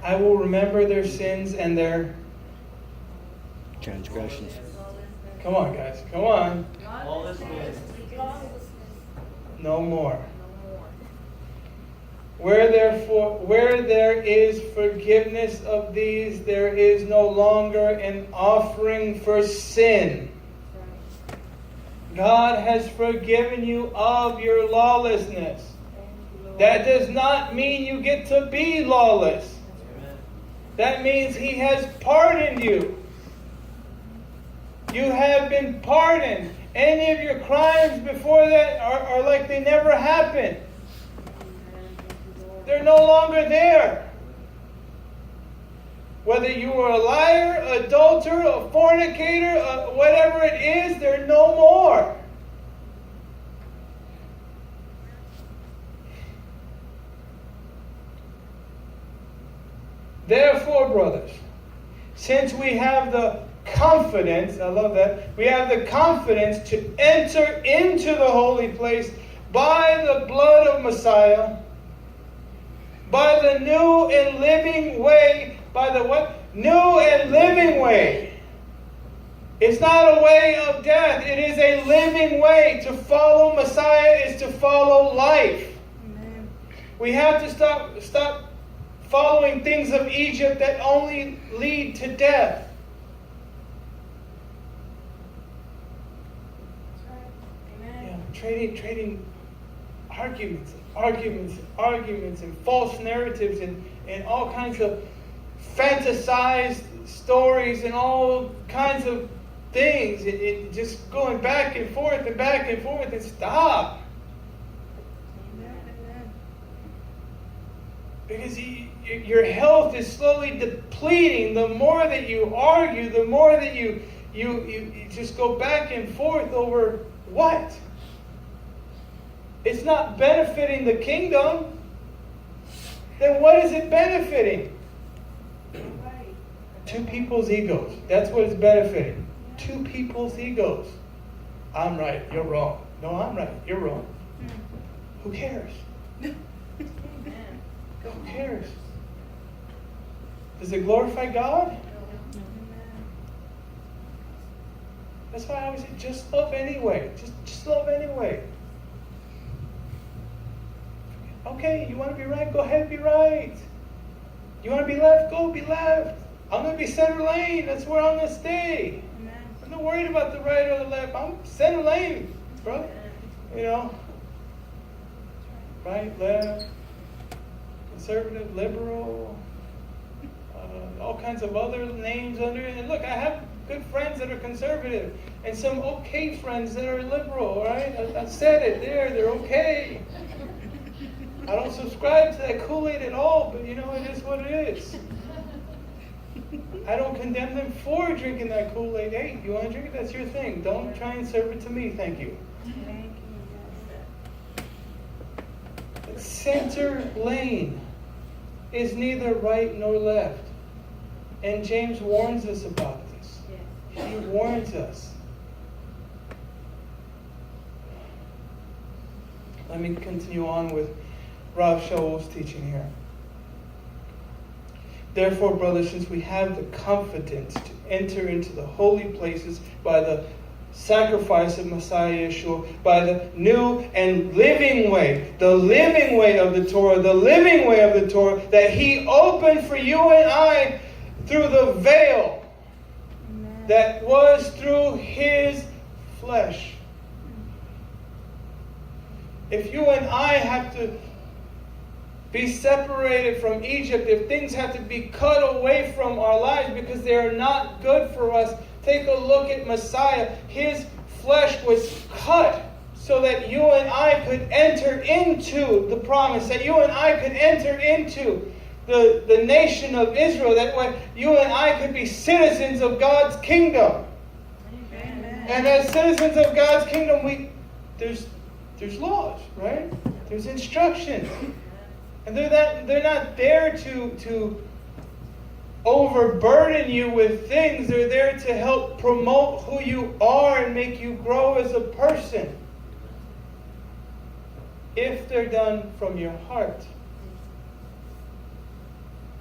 I will remember their sins and their transgressions. Come on, guys. Come on. Lawlessness. No more. Where there is forgiveness of these, there is no longer an offering for sin. God has forgiven you of your lawlessness. That does not mean you get to be lawless. That means He has pardoned you. You have been pardoned. Any of your crimes before that are like they never happened. They're no longer there. Whether you were a liar, adulterer, a fornicator, whatever it is, they're no more. Therefore, brothers, since we have the confidence, I love that, we have the confidence to enter into the holy place by the blood of Messiah, by the new and living way, by the what? New and living way. It's not a way of death, it is a living way. To follow Messiah is to follow life. Amen. We have to stop following things of Egypt that only lead to death. Yeah, trading arguments and false narratives and all kinds of fantasized stories and all kinds of things. It just going back and forth and stop. Because your health is slowly depleting. The more that you argue, the more that you just go back and forth over what? It's not benefiting the kingdom. Then what is it benefiting? Two people's egos. That's what it's benefiting. Two people's egos. I'm right, you're wrong. No, I'm right, you're wrong. Who cares? Who cares? Does it glorify God? That's why I always say, just love anyway. Just love anyway. Okay, you want to be right? Go ahead and be right. You want to be left? Go be left. I'm going to be center lane. That's where I'm going to stay. Amen. I'm not worried about the right or the left. I'm center lane, bro. You know? Right, left, conservative, liberal, all kinds of other names under it. And look, I have good friends that are conservative and some okay friends that are liberal, right? I said it there. They're okay. I don't subscribe to that Kool-Aid at all, but you know, it is what it is. I don't condemn them for drinking that Kool-Aid. Hey, you want to drink it? That's your thing. Don't try and serve it to me. Thank you. But center lane is neither right nor left. And James warns us about this. He warns us. Let me continue on with Rav Shaul's teaching here. Therefore, brothers, since we have the confidence to enter into the holy places by the sacrifice of Messiah Yeshua, by the new and living way, the living way of the Torah, the living way of the Torah, that He opened for you and I through the veil that was through His flesh. If you and I have to be separated from Egypt, if things have to be cut away from our lives because they are not good for us, take a look at Messiah. His flesh was cut so that you and I could enter into the promise, that you and I could enter into the nation of Israel, that way you and I could be citizens of God's kingdom. Amen. And as citizens of God's kingdom, there's laws, right? There's instructions. And they're not there to overburden you with things. They're there to help promote who you are and make you grow as a person. If they're done from your heart.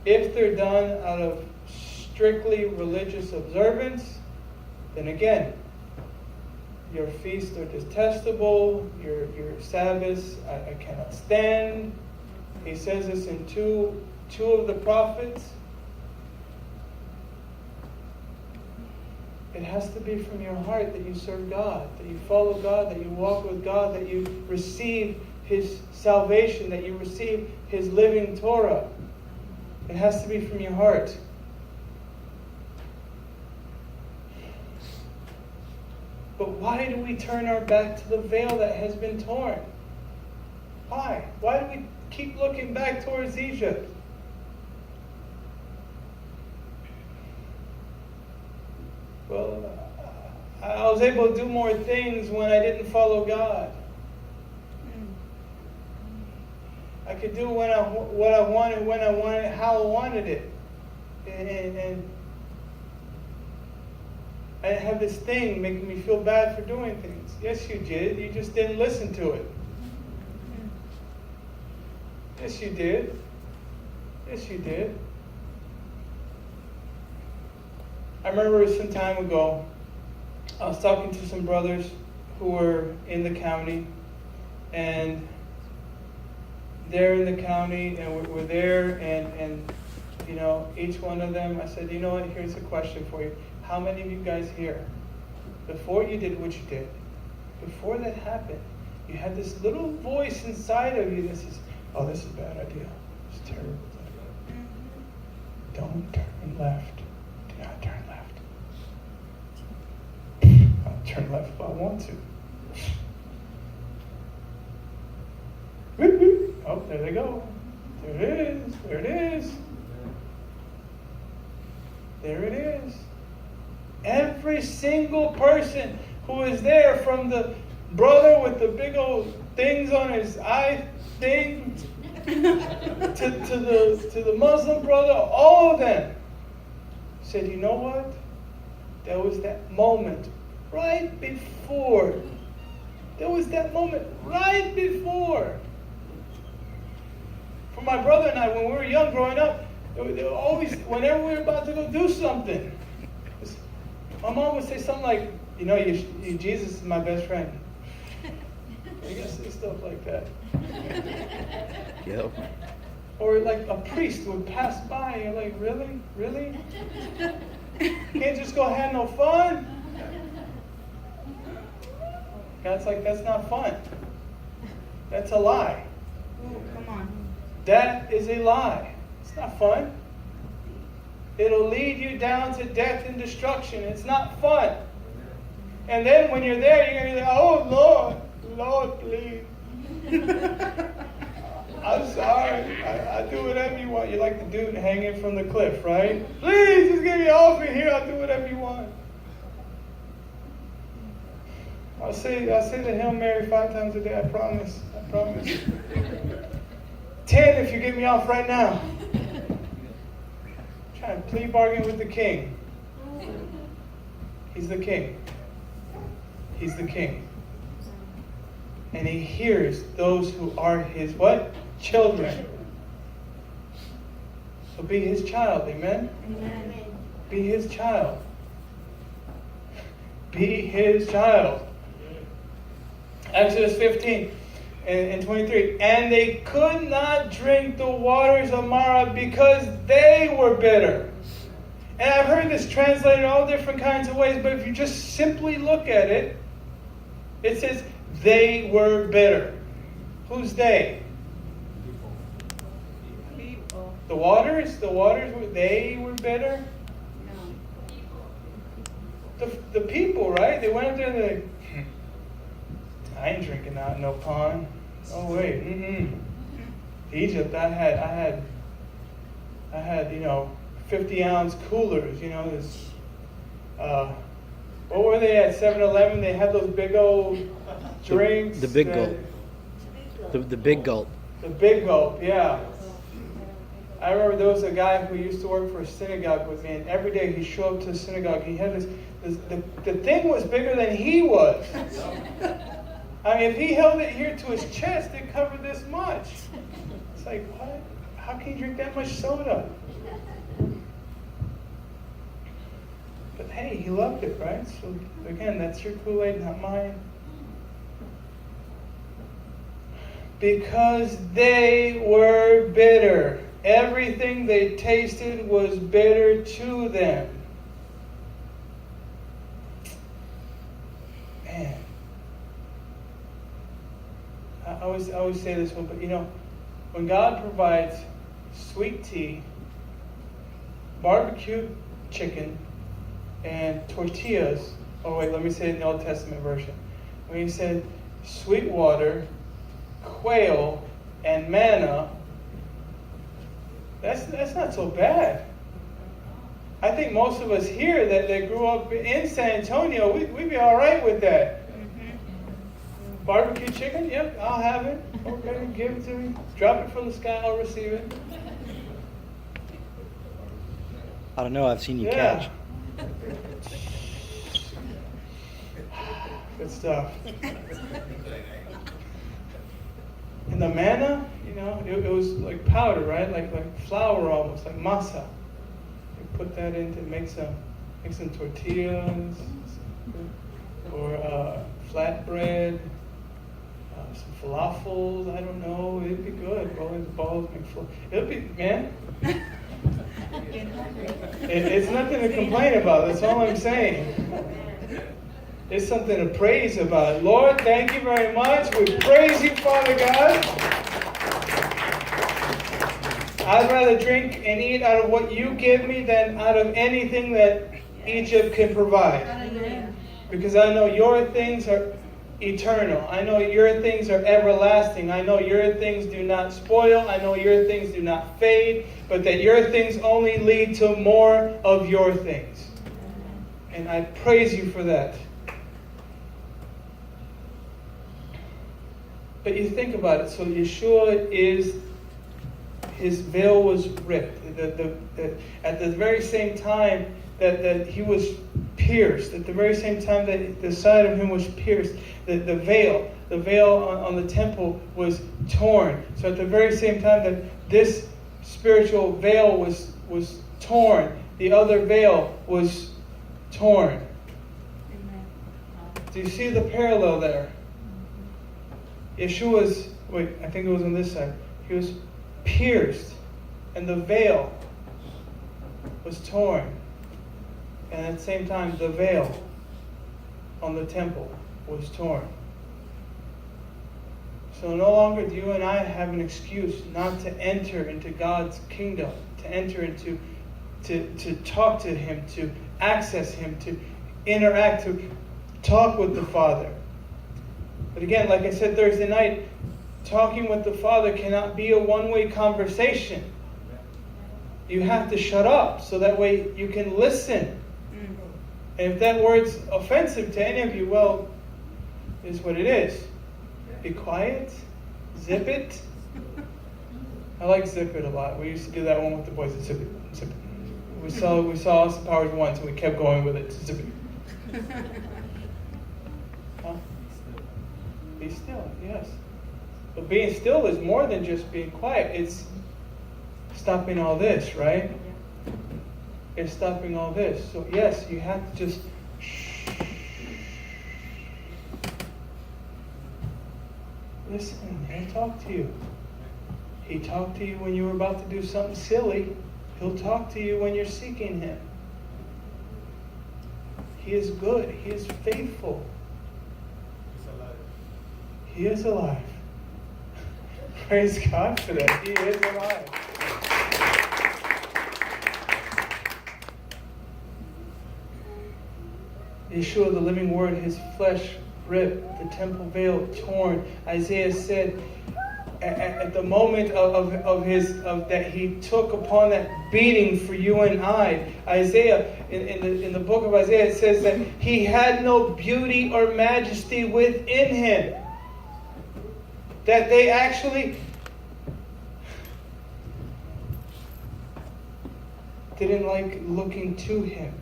If they're done out of strictly religious observance, then again, your feasts are detestable, your Sabbaths I cannot stand. He says this in two of the prophets. It has to be from your heart that you serve God, that you follow God, that you walk with God, that you receive His salvation, that you receive His living Torah. It has to be from your heart. But why do we turn our back to the veil that has been torn? Why? Why do we keep looking back towards Egypt? Well, I was able to do more things when I didn't follow God. I could do what I wanted, when I wanted, how I wanted it. And I have this thing making me feel bad for doing things. Yes, you did. You just didn't listen to it. Yes, you did. Yes, you did. I remember some time ago, I was talking to some brothers who were in the county, and they're in the county, and we're there, and you know, each one of them, I said, you know what, here's a question for you. How many of you guys here, before you did what you did, before that happened, you had this little voice inside of you that says, oh, this is a bad idea. It's terrible. Don't turn left. Do not turn left. I'll turn left if I want to. Oh, there they go. There it is. There it is. There it is. Every single person who is there, from the brother with the big old things on his eye thing to the Muslim brother, all of them said, you know what? There was that moment right before. There was that moment right before. For my brother and I, when we were young growing up, they were always, whenever we were about to go do something, my mom would say something like, you know, Jesus is my best friend. You gotta say stuff like that. Yep. Or like a priest would pass by, and you're like, really? Really? Can't just go have no fun? God's like, that's not fun. That's a lie. Ooh, come on. That is a lie. It's not fun. It'll lead you down to death and destruction. It's not fun. And then when you're there, you're going to be like, oh, Lord, please. I'm sorry. I do whatever you want. You're like the dude hanging from the cliff, right? Please, just get me off of here. I'll do whatever you want. I'll say the Hail Mary 5 times a day. I promise. 10 if you get me off right now. Trying to plea bargain with the king. He's the king. He's the king. And he hears those who are his what? Children. So be his child, amen? Amen. Be his child. Be his child. Exodus 15 and 23. And they could not drink the waters of Marah because they were bitter. And I've heard this translated all different kinds of ways, but if you just simply look at it, it says they were bitter. Who's they? People. The waters? They were bitter? No. The people, right? They went up there and they're like, I ain't drinking out no pond. Oh wait, Egypt, I had 50-ounce coolers, this, what were they at 7-Eleven? They had those big old drinks. The big gulp. The big gulp. The big gulp, yeah. I remember there was a guy who used to work for a synagogue with me, and every day he'd show up to the synagogue. He had the thing was bigger than he was. I mean, if he held it here to his chest, it covered this much. It's like, what? how can you drink that much soda? But hey, he loved it, right? So again, that's your Kool-Aid, not mine. Because they were bitter. Everything they tasted was bitter to them. Man. I always say this one, but when God provides sweet tea, barbecue chicken, and tortillas. Oh wait, let me say it in the Old Testament version. When he said sweet water, quail, and manna, that's not so bad. I think most of us here that grew up in San Antonio, we'd be all right with that. Mm-hmm. Barbecue chicken, yep, I'll have it. Okay, give it to me. Drop it from the sky, I'll receive it. I don't know, I've seen you catch. Good stuff. And the manna, it was like powder, right? Like flour almost, like masa. You put that in to make some tortillas, or flatbread, some falafels. I don't know. It'd be good. Rolling the balls, make full. It'd be, man. It's nothing to complain about. That's all I'm saying. It's something to praise about. Lord, thank you very much. We praise you, Father God. I'd rather drink and eat out of what you give me than out of anything that Egypt can provide. Because I know your things are eternal. I know your things are everlasting. I know your things do not spoil. I know your things do not fade. But that your things only lead to more of your things. And I praise you for that. But you think about it. So Yeshua his veil was ripped. At the very same time that he was pierced, at the very same time that the side of him was pierced, the veil on the temple was torn. So at the very same time that this spiritual veil was torn, the other veil was torn. Amen. Do you see the parallel there? Yeshua's, I think it was on this side. He was pierced, and the veil was torn. And at the same time, the veil on the temple was torn. So no longer do you and I have an excuse not to enter into God's kingdom, to enter into, to talk to Him, to access Him, to interact, to talk with the Father. But again, like I said Thursday night, talking with the Father cannot be a one-way conversation. You have to shut up so that way you can listen. And if that word's offensive to any of you, well, it is what it is. Be quiet. Zip it. I like zip it a lot. We used to do that one with the boys. Zip it. Zip it. We saw Austin Powers once and we kept going with it. Zip it. Huh? Be still, yes. But being still is more than just being quiet. It's stopping all this, right? It's stopping all this. So yes, you have to just shh. Listen, He'll talk to you. He talked to you when you were about to do something silly. He'll talk to you when you're seeking Him. He is good. He is faithful. He is alive. Praise God for that. He is alive. Yeshua, the living Word, His flesh ripped, the temple veil torn. Isaiah said, at the moment of that He took upon that beating for you and I. Isaiah, in the book of Isaiah, it says that He had no beauty or majesty within Him. That they actually didn't like looking to Him.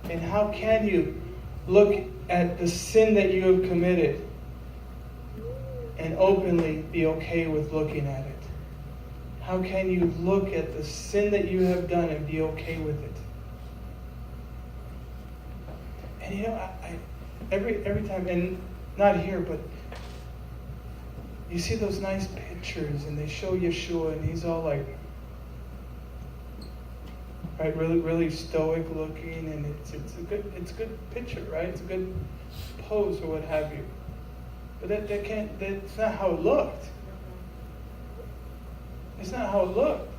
And how can you look at the sin that you have committed and openly be okay with looking at it? How can you look at the sin that you have done and be okay with it? And you know, I every time, and not here, but you see those nice pictures, and they show Yeshua, and he's all like, right, really stoic looking, and it's a good picture, right? It's a good pose or what have you. But that's not how it looked. It's not how it looked.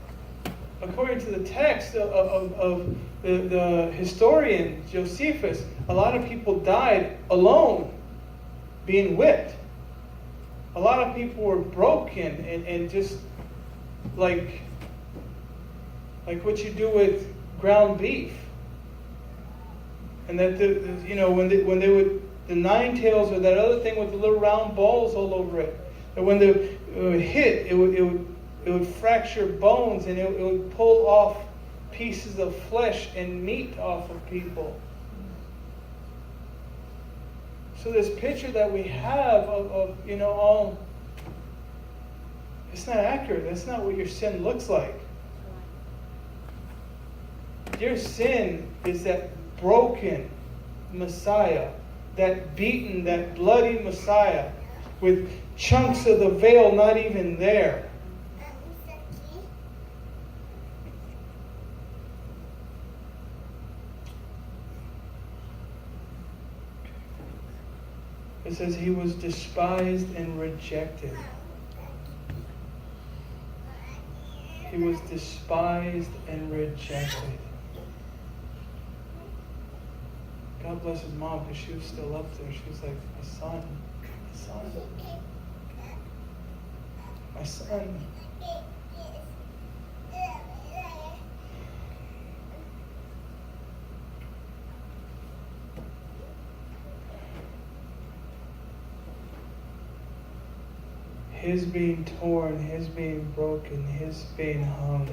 According to the text of the historian Josephus, a lot of people died alone, being whipped. A lot of people were broken and just like what you do with ground beef. And that when they would, the nine tails or that other thing with the little round balls all over it, and when it would hit, it would fracture bones, and it would pull off pieces of flesh and meat off of people. So this picture that we have of it's not accurate. That's not what your sin looks like. Your sin is that broken Messiah, that beaten, that bloody Messiah, with chunks of the veil not even there. It says he was despised and rejected. He was despised and rejected. God bless his mom, because she was still up there. She was like, my son. His being torn, his being broken, his being hung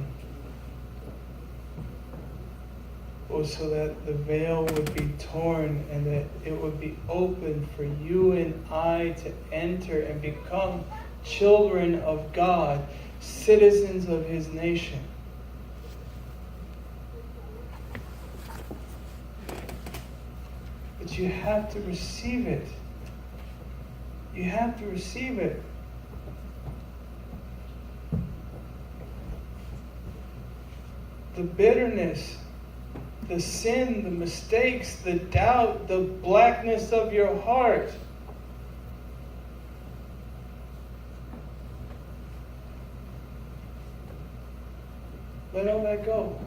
was so that the veil would be torn and that it would be open for you and I to enter and become children of God, citizens of his nation. But you have to receive it. You have to receive it. The bitterness, the sin, the mistakes, the doubt, the blackness of your heart. Let all that go.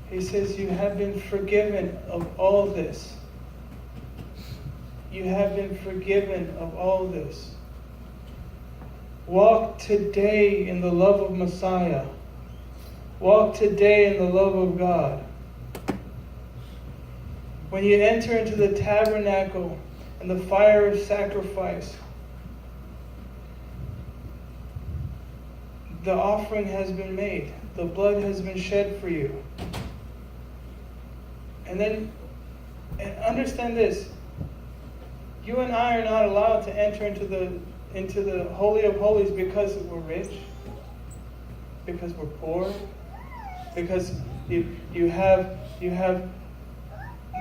He says you have been forgiven of all this. You have been forgiven of all this. Walk today in the love of Messiah. Walk today in the love of God. When you enter into the tabernacle and the fire of sacrifice, the offering has been made. The blood has been shed for you. And understand this. You and I are not allowed to enter into the Holy of Holies because we're rich, because we're poor, because you have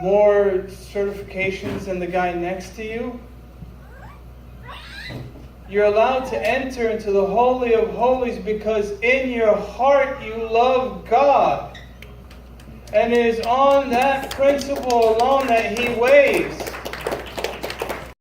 more certifications than the guy next to you. You're allowed to enter into the Holy of Holies because in your heart you love God. And it is on that principle alone that he weighs.